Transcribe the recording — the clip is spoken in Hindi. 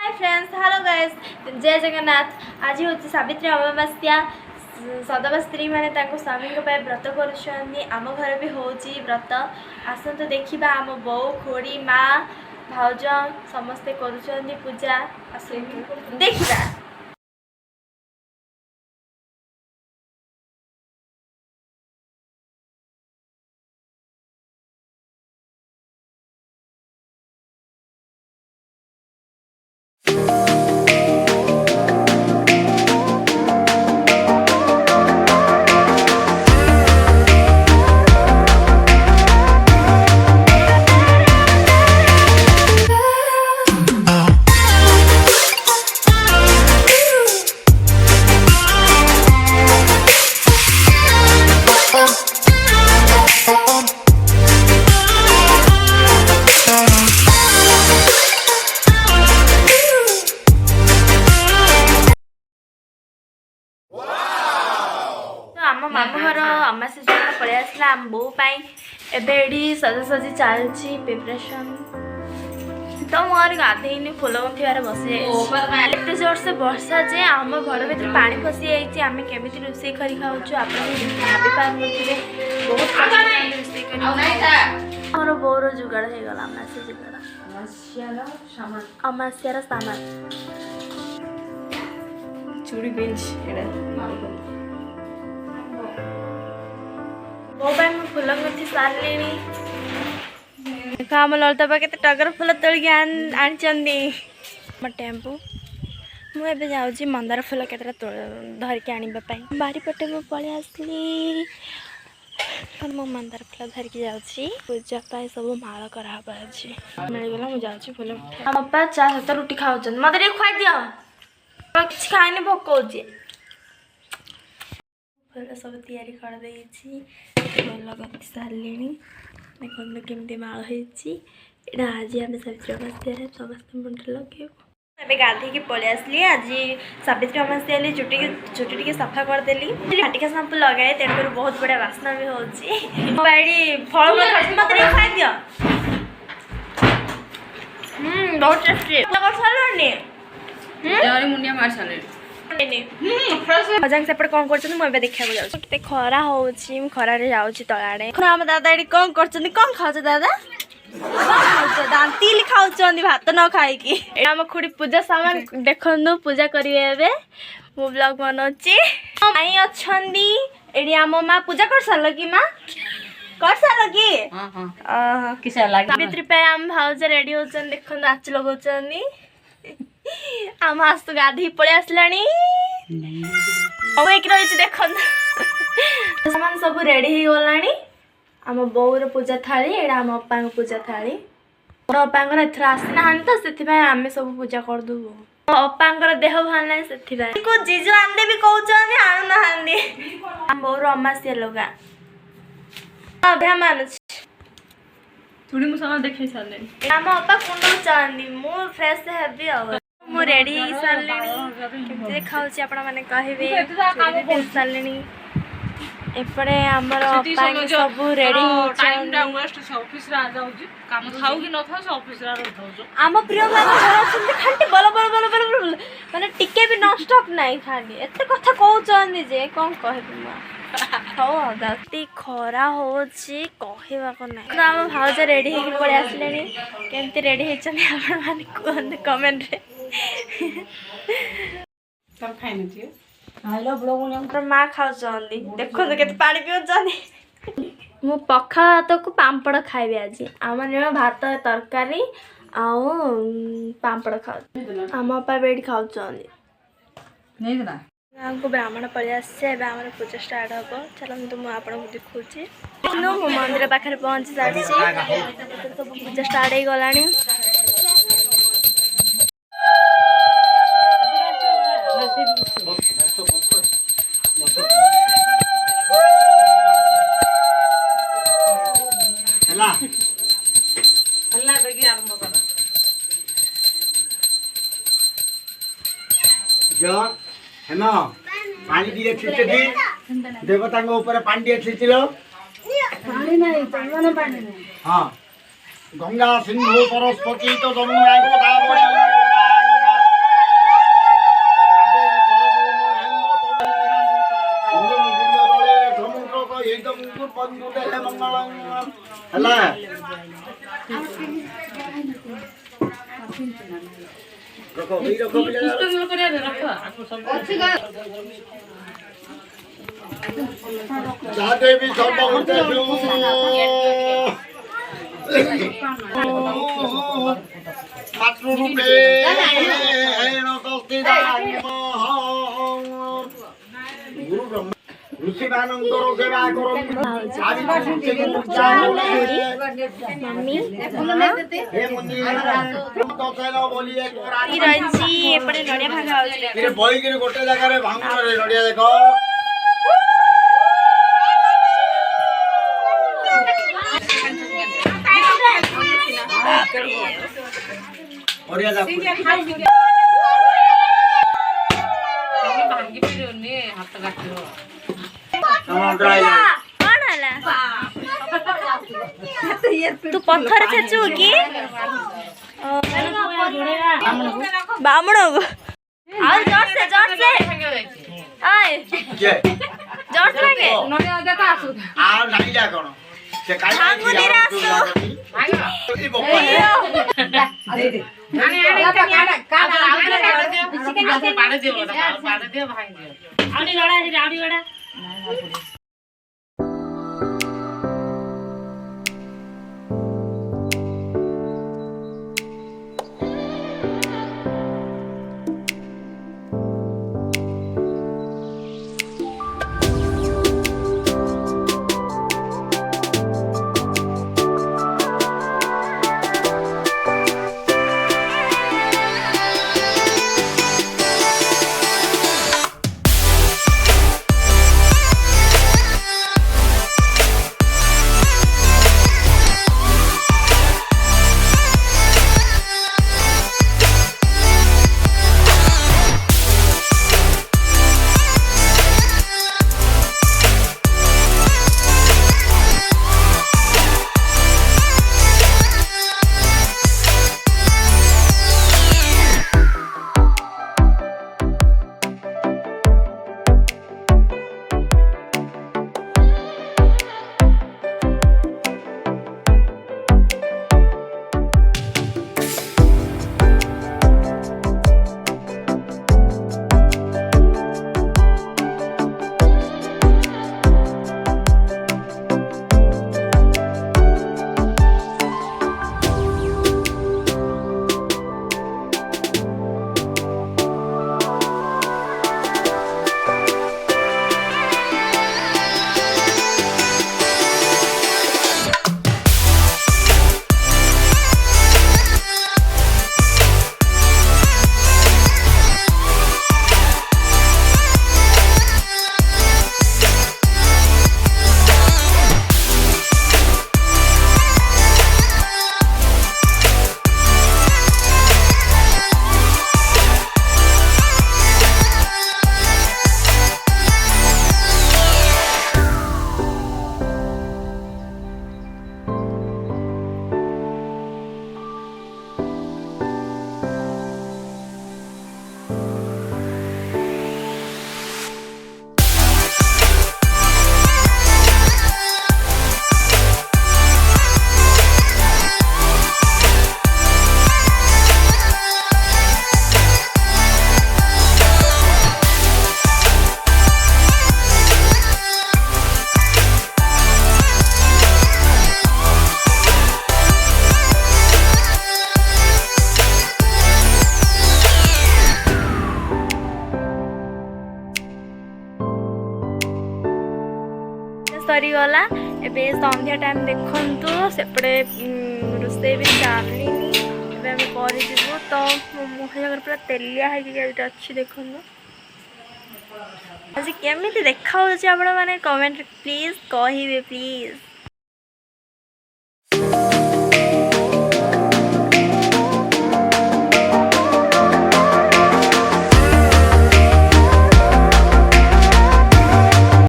हाय फ्रेंड्स, हेलो गाइस, जय जगन्नाथ। आज हूँ सावित्री अमावास्या। सदवा स्त्री मैंने स्वामी व्रत करम घर भी हो व्रत। आसतु देखा आम बो खोड़ी माँ भाउज समस्ते करुँच पूजा। देखा आम मामू घर अमासी पलि आसला आम बो एबे सजासजी चलती प्रिपरेशन। तो मोर गाधेनी फूल गुंथार बसी एत जोर से वर्षा जे आम घर भर पानी फसी जाइए। आम केमी रोसे कर खाऊ आप भावी पारे बहुत रोसे कर बोर जुगाड़ हो गला अमासी जुगाड़ अमास्यार सामान चूड़ी मो फूल गुंथी सारे आम ललिता बा के टगर फूल तोड़िक आनी टेम्पू मुझे जाऊँगी मंदार फूल के धरिकी आने बारीपटे मुझे पलि आसली मु मंदार फूल धरिकी जाऊँगी पूजा सब माल कराब अच्छी मिलगला मुझे जाऊँगी फूल बापा चा सहित रुटी खाऊँ मत खुआ दियो कि खाने भोक हो फूल सब तैयारी कर भल गति सारे देखते केमती माल होना आज आम सावित्री अमावास्या समस्त मुंड लगे गाधे पलि आसली। आज सावित्री अमावास्या चुटी टी सफा करदेली फाटिका शैम्पू लगाए तेणुकर बहुत बढ़िया बास्ना भी हो फल मत खाई दियो बहुत टेस्टी कर सारे मुंडिया मार सारे मजाक सेपटे कौन कर मुझे देखा जाऊँ खरा हो खरार जाऊँगी तलाड़े आम दादा ये कौन कर कौन खाऊ दादा दांती खाऊँ भात न खाई आम खुड़ी पूजा सामान देखु पूजा करेंगे मु ब्लॉग बनाऊँगी माई अच्छा आम माँ पूजा कर सार कि माँ कर सार कि सावित्री आम भाउज रेडी होती देखो नाच लगे आम आस गाधी पलि आसला रही देख सामान सब रेडी हो गला आम बोर पूजा थाली एड़ा आम अपा पूजा थाली मोर अपांकर एथर आसीना तो से आम सब पूजा करदू अपांकर देह भल ना से जीजु आने भी कहते आणुना बोर अमासिया लगा मान थोड़ी मुझे देखे सारे आम अपा कुंड चाहती मु फ्रेश हेबी मु रेडी हो सारे देखा आपने कहे सारे एपटे आमर सब रेडी आम प्रिय खाली बल बल बल बल बल माने टिके भी नॉन स्टॉप नहीं खाली एत कथा कहते जे कौन कह खरा हो कहवाक ना आम भाउज रेडी हो पलि आसले केमती रेडी होते कमेंट माँ खाऊँ देखो के पानी पीऊँ मु पखाल भात को पापड़ खाइबे आज आम भात तरकारी पापड़ खाऊ आम अपा बेटी खाऊँ को ब्राह्मण पलि आसे आम पूजा स्टार्ट हम चलते मुझे आपको देखुची मो मंदिर पाखे पहुँची सारी सब पूजा स्टार्ट हो गला हेमा पानी दिए छिटे देवता ऊपर पानी दिए छिटिल पानी नहीं चंदन पानी नहीं हां गंगा सिंधु सरस्वती तो जमुना गोदावरी बंधु देहे मंगलम हला रखो भाई रखो जा देवी सर्वभूतेषु मातृरूपे गुरु ब्रह्मा ऋषि मानंदरो सेवा करो मम्मी हे मुनि तो चलो बोलिए ई रही एपटे नड़िया भांगा ये बई के गोटे जगह रे भांगो रे नडिया देखो बढ़िया जा भांगी पिरोने हाथ काटियो टमाटर आइले कौन हला तू पत्थर छेचू की बामण आ जोर से आय जे जोर से लगे नने देखा आसु आ नहीं जा कोन से काई भांगो नी रासु ई बप्पा नानी आने काडा आउले काडा दे पाडे दे भाई दे आउडी गडा सरीगला एबे संध्या टाइम देखु सेपटे रोसे भी चलनी तो मुझे पूरा तेलिया है अच्छी देखु आज केमी देखा आप मैंने कमेंट प्लीज कहे प्लीज।